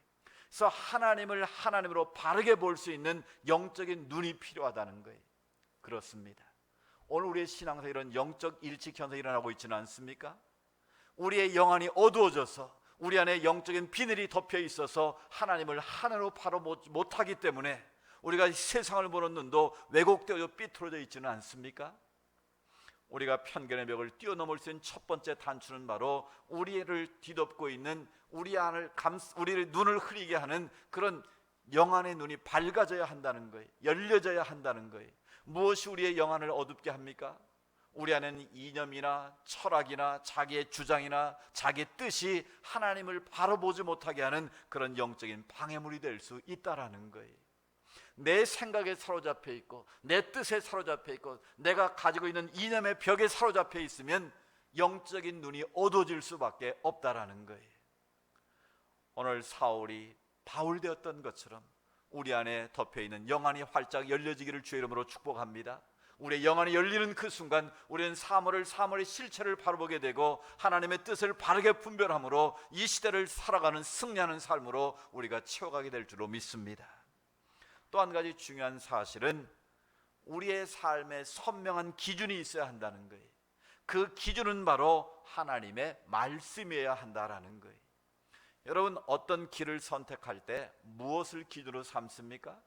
그래서 하나님을 하나님으로 바르게 볼 수 있는 영적인 눈이 필요하다는 거예요. 그렇습니다. 오늘 우리의 신앙에서 이런 영적 일식 현상이 일어나고 있지는 않습니까? 우리의 영안이 어두워져서 우리 안에 영적인 비늘이 덮여 있어서 하나님을 하나로 바로 못하기 때문에 우리가 세상을 보는 눈도 왜곡되어 삐뚤어져 있지는 않습니까? 우리가 편견의 벽을 뛰어넘을 수 있는 첫 번째 단추는 바로 우리를 뒤덮고 있는 우리의 눈을 흐리게 하는 그런 영안의 눈이 밝아져야 한다는 거예요. 열려져야 한다는 거예요. 무엇이 우리의 영안을 어둡게 합니까? 우리 안에는 이념이나 철학이나 자기의 주장이나 자기의 뜻이 하나님을 바로 보지 못하게 하는 그런 영적인 방해물이 될 수 있다라는 거예요. 내 생각에 사로잡혀 있고 내 뜻에 사로잡혀 있고 내가 가지고 있는 이념의 벽에 사로잡혀 있으면 영적인 눈이 어두워질 수밖에 없다라는 거예요. 오늘 사울이 바울 되었던 것처럼 우리 안에 덮여 있는 영안이 활짝 열려지기를 주의 이름으로 축복합니다. 우리의 영안이 열리는 그 순간 우리는 사물의 실체를 바로 보게 되고 하나님의 뜻을 바르게 분별함으로 이 시대를 살아가는 승리하는 삶으로 우리가 채워가게 될 줄로 믿습니다. 또 한 가지 중요한 사실은 우리의 삶에 선명한 기준이 있어야 한다는 거예요. 그 기준은 바로 하나님의 말씀이어야 한다라는 거예요. 여러분, 어떤 길을 선택할 때 무엇을 기준으로 삼습니까?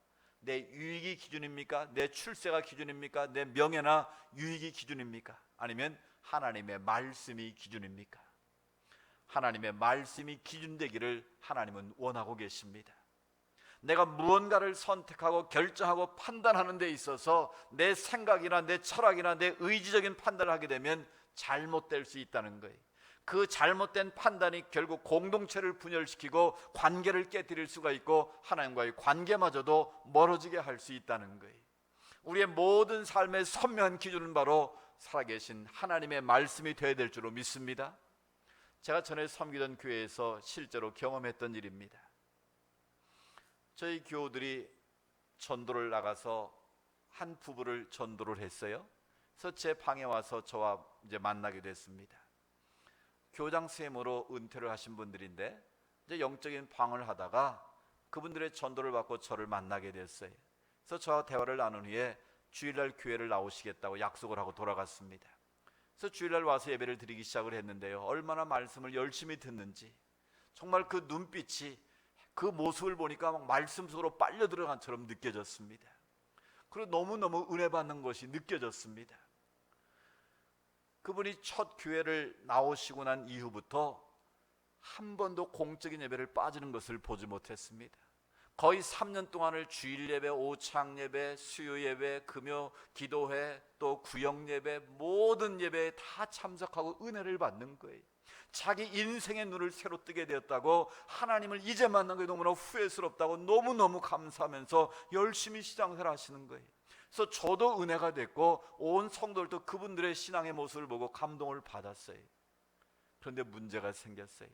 내 유익이 기준입니까? 내 출세가 기준입니까? 내 명예나 유익이 기준입니까? 아니면 하나님의 말씀이 기준입니까? 하나님의 말씀이 기준되기를 하나님은 원하고 계십니다. 내가 무언가를 선택하고 결정하고 판단하는 데 있어서 내 생각이나 내 철학이나 내 의지적인 판단을 하게 되면 잘못될 수 있다는 거예요. 그 잘못된 판단이 결국 공동체를 분열시키고 관계를 깨뜨릴 수가 있고 하나님과의 관계마저도 멀어지게 할 수 있다는 거예요. 우리의 모든 삶의 선명한 기준은 바로 살아계신 하나님의 말씀이 되어야 될 줄로 믿습니다. 제가 전에 섬기던 교회에서 실제로 경험했던 일입니다. 저희 교우들이 전도를 나가서 한 부부를 전도를 했어요. 그래서 제 방에 와서 저와 이제 만나게 됐습니다. 교장 선생님으로 은퇴를 하신 분들인데 이제 영적인 방을 하다가 그분들의 전도를 받고 저를 만나게 됐어요. 그래서 저와 대화를 나눈 후에 주일날 교회를 나오시겠다고 약속을 하고 돌아갔습니다. 그래서 주일날 와서 예배를 드리기 시작을 했는데요, 얼마나 말씀을 열심히 듣는지, 정말 그 눈빛이, 그 모습을 보니까 막 말씀 속으로 빨려 들어간 것처럼 느껴졌습니다. 그리고 너무너무 은혜 받는 것이 느껴졌습니다. 그분이 첫 교회를 나오시고 난 이후부터 한 번도 공적인 예배를 빠지는 것을 보지 못했습니다. 거의 3년 동안을 주일 예배, 오창 예배, 수요 예배, 금요 기도회, 또 구역 예배, 모든 예배에 다 참석하고 은혜를 받는 거예요. 자기 인생의 눈을 새로 뜨게 되었다고, 하나님을 이제 만난 게 너무나 후회스럽다고 너무너무 감사하면서 열심히 신앙생활 하시는 거예요. 그래서 저도 은혜가 됐고 온 성도들도 그분들의 신앙의 모습을 보고 감동을 받았어요. 그런데 문제가 생겼어요.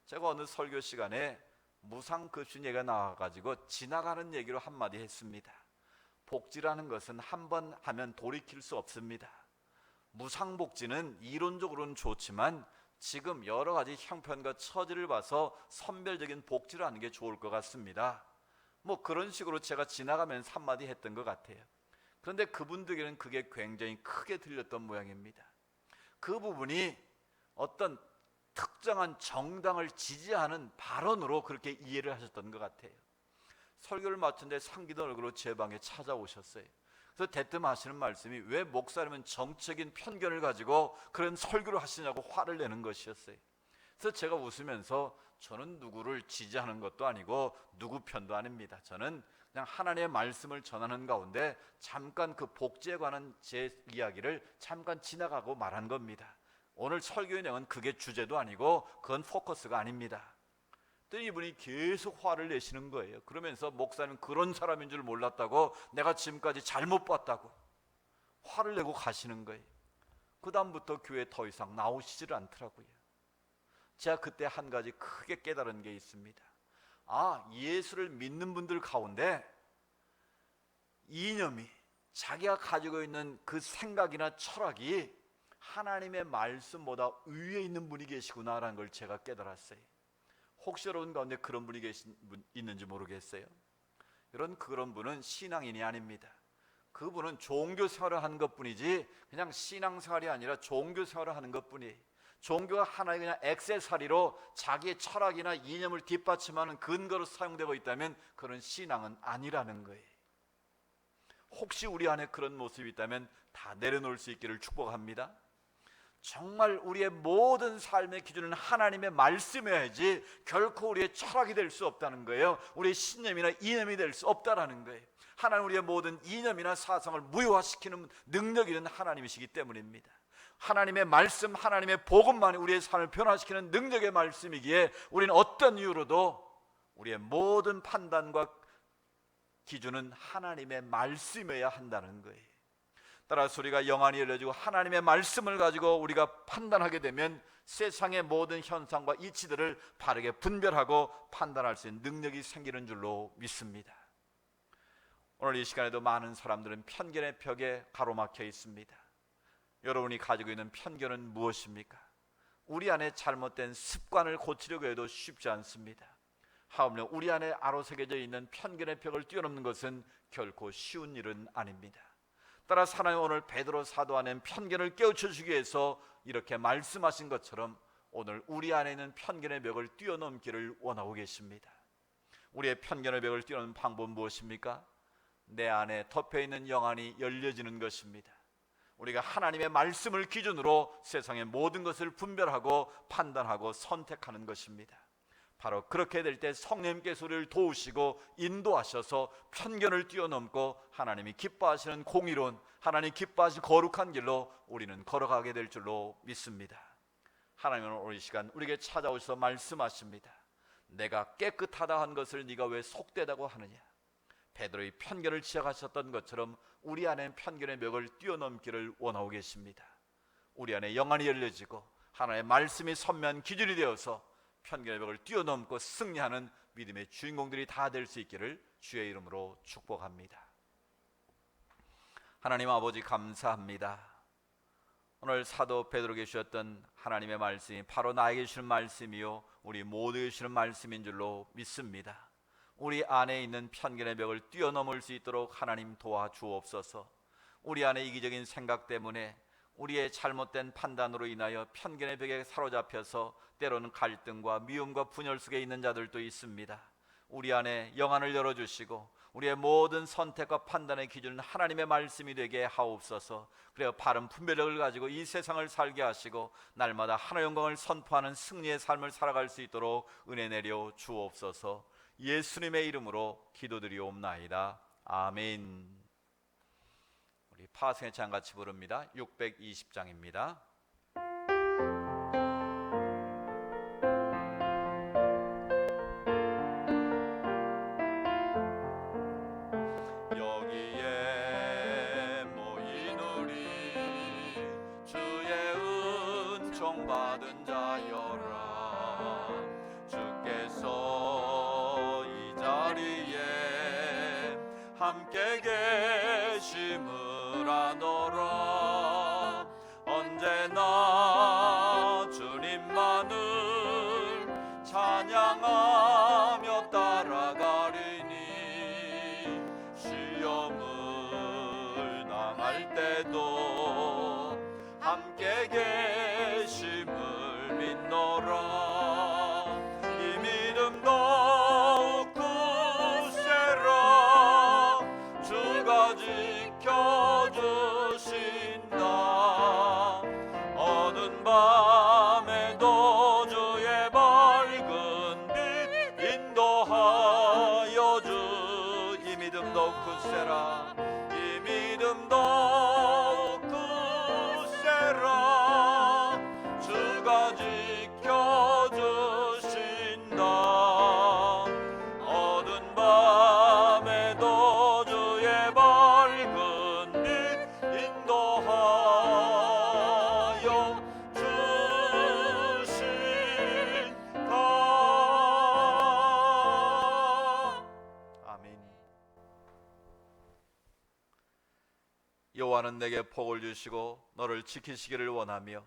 제가 어느 설교 시간에 무상급식 얘기가 나와가지고 지나가는 얘기로 한마디 했습니다. 복지라는 것은 한 번 하면 돌이킬 수 없습니다. 무상복지는 이론적으로는 좋지만 지금 여러 가지 형편과 처지를 봐서 선별적인 복지를 하는 게 좋을 것 같습니다. 뭐 그런 식으로 제가 지나가면서 한마디 했던 것 같아요. 그런데 그분들에게는 그게 굉장히 크게 들렸던 모양입니다. 그 부분이 어떤 특정한 정당을 지지하는 발언으로 그렇게 이해를 하셨던 것 같아요. 설교를 마쳤는데 상기된 얼굴로 제 방에 찾아오셨어요. 그래서 대뜸 하시는 말씀이, 왜 목사님은 정책인 편견을 가지고 그런 설교를 하시냐고 화를 내는 것이었어요. 그래서 제가 웃으면서, 저는 누구를 지지하는 것도 아니고 누구 편도 아닙니다. 저는 그냥 하나님의 말씀을 전하는 가운데 잠깐 그 복지에 관한 제 이야기를 잠깐 지나가고 말한 겁니다. 오늘 설교의 내용은 그게 주제도 아니고 그건 포커스가 아닙니다. 그랬더니 이분이 계속 화를 내시는 거예요. 그러면서 목사님 그런 사람인 줄 몰랐다고, 내가 지금까지 잘못 봤다고 화를 내고 가시는 거예요. 그 다음부터 교회에 더 이상 나오시질 않더라고요. 제가 그때 한 가지 크게 깨달은 게 있습니다. 예수를 믿는 분들 가운데 이념이, 자기가 가지고 있는 그 생각이나 철학이 하나님의 말씀보다 위에 있는 분이 계시구나라는 걸 제가 깨달았어요. 혹시 여러분 가운데 그런 분이 있는지 모르겠어요. 그런 분은 신앙인이 아닙니다. 그분은 종교 생활을 하는 것뿐이지 그냥 신앙생활이 아니라 종교 생활을 하는 것뿐이에요. 종교가 하나의 그냥 액세서리로 자기의 철학이나 이념을 뒷받침하는 근거로 사용되고 있다면 그런 신앙은 아니라는 거예요. 혹시 우리 안에 그런 모습이 있다면 다 내려놓을 수 있기를 축복합니다. 정말 우리의 모든 삶의 기준은 하나님의 말씀이어야지 결코 우리의 철학이 될 수 없다는 거예요. 우리의 신념이나 이념이 될 수 없다라는 거예요. 하나님, 우리의 모든 이념이나 사상을 무효화시키는 능력이 있는 하나님이시기 때문입니다. 하나님의 말씀, 하나님의 복음만이 우리의 삶을 변화시키는 능력의 말씀이기에 우리는 어떤 이유로도 우리의 모든 판단과 기준은 하나님의 말씀이어야 한다는 거예요. 따라서 우리가 영안이 열려지고 하나님의 말씀을 가지고 우리가 판단하게 되면 세상의 모든 현상과 이치들을 바르게 분별하고 판단할 수 있는 능력이 생기는 줄로 믿습니다. 오늘 이 시간에도 많은 사람들은 편견의 벽에 가로막혀 있습니다. 여러분이 가지고 있는 편견은 무엇입니까? 우리 안에 잘못된 습관을 고치려고 해도 쉽지 않습니다. 하물며 우리 안에 아로새겨져 있는 편견의 벽을 뛰어넘는 것은 결코 쉬운 일은 아닙니다. 따라서 하나님 오늘 베드로 사도 안에 편견을 깨우쳐주기 위해서 이렇게 말씀하신 것처럼 오늘 우리 안에 있는 편견의 벽을 뛰어넘기를 원하고 계십니다. 우리의 편견의 벽을 뛰어넘는 방법은 무엇입니까? 내 안에 덮여있는 영안이 열려지는 것입니다. 우리가 하나님의 말씀을 기준으로 세상의 모든 것을 분별하고 판단하고 선택하는 것입니다. 바로 그렇게 될 때 성령님께서 우리를 도우시고 인도하셔서 편견을 뛰어넘고 하나님이 기뻐하시는 공의로운, 하나님 기뻐하시는 거룩한 길로 우리는 걸어가게 될 줄로 믿습니다. 하나님은 오늘 이 시간 우리에게 찾아오셔서 말씀하십니다. 내가 깨끗하다 한 것을 네가 왜 속되다고 하느냐. 베드로의 편견을 지적하셨던 것처럼 우리 안에 편견의 벽을 뛰어넘기를 원하고 계십니다. 우리 안에 영안이 열려지고 하나님의 말씀이 선명한 기준이 되어서 편견의 벽을 뛰어넘고 승리하는 믿음의 주인공들이 다 될 수 있기를 주의 이름으로 축복합니다. 하나님 아버지, 감사합니다. 오늘 사도 베드로에게 주셨던 하나님의 말씀이 바로 나에게 주시는 말씀이요 우리 모두에게 주시는 말씀인 줄로 믿습니다. 우리 안에 있는 편견의 벽을 뛰어넘을 수 있도록 하나님 도와주옵소서. 우리 안에 이기적인 생각 때문에 우리의 잘못된 판단으로 인하여 편견의 벽에 사로잡혀서 때로는 갈등과 미움과 분열 속에 있는 자들도 있습니다. 우리 안에 영안을 열어주시고 우리의 모든 선택과 판단의 기준은 하나님의 말씀이 되게 하옵소서. 그래야 바른 분별력을 가지고 이 세상을 살게 하시고 날마다 하나님의 영광을 선포하는 승리의 삶을 살아갈 수 있도록 은혜 내려 주옵소서. 예수님의 이름으로 기도드리옵나이다. 아멘. 우리 파승의 찬 같이 부릅니다. 620장입니다. 여기에 모인 우리 주의 은총 받은 자여라. 주께서 이 자리에 함께 계심을 아노라. 언제나 주님만을 찬양하며 따라가리니 시험을 당할 때도 함께 계심을 믿노라. 이 믿음 더욱 굳세라. 주가 지켜주신다. 어두운 밤에도 주의 밝은 빛 인도하여 주. 이 믿음 더욱 굳세라. 이 믿음 더욱 굳세라. 주가 지켜주신다. 어두운 밤에도 주의 밝은 빛 인도하여 주신다. 아멘. 여호와는 내게 복을 주시고 너를 지키시기를 원하며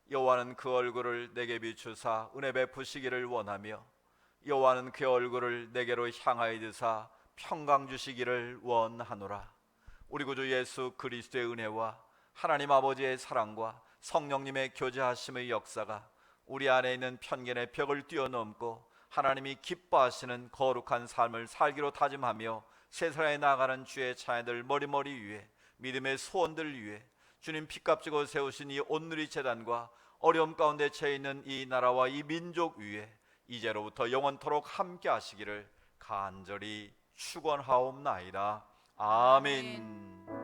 여호와는 그 얼굴을 내게 비추사 은혜 베푸시기를 원하며 여호와는 그 얼굴을 내게로 향하여 드사 평강 주시기를 원하노라. 우리 구주 예수 그리스도의 은혜와 하나님 아버지의 사랑과 성령님의 교제하심의 역사가 우리 안에 있는 편견의 벽을 뛰어넘고 하나님이 기뻐하시는 거룩한 삶을 살기로 다짐하며 세상에 나가는 주의 자녀들 머리머리 위에 믿음의 소원들 위해 주님 피값지고 세우신 이 온누리 재단과 어려움 가운데 처해 있는 이 나라와 이 민족 위에 이제로부터 영원토록 함께 하시기를 간절히 축원하옵나이다. 아멘.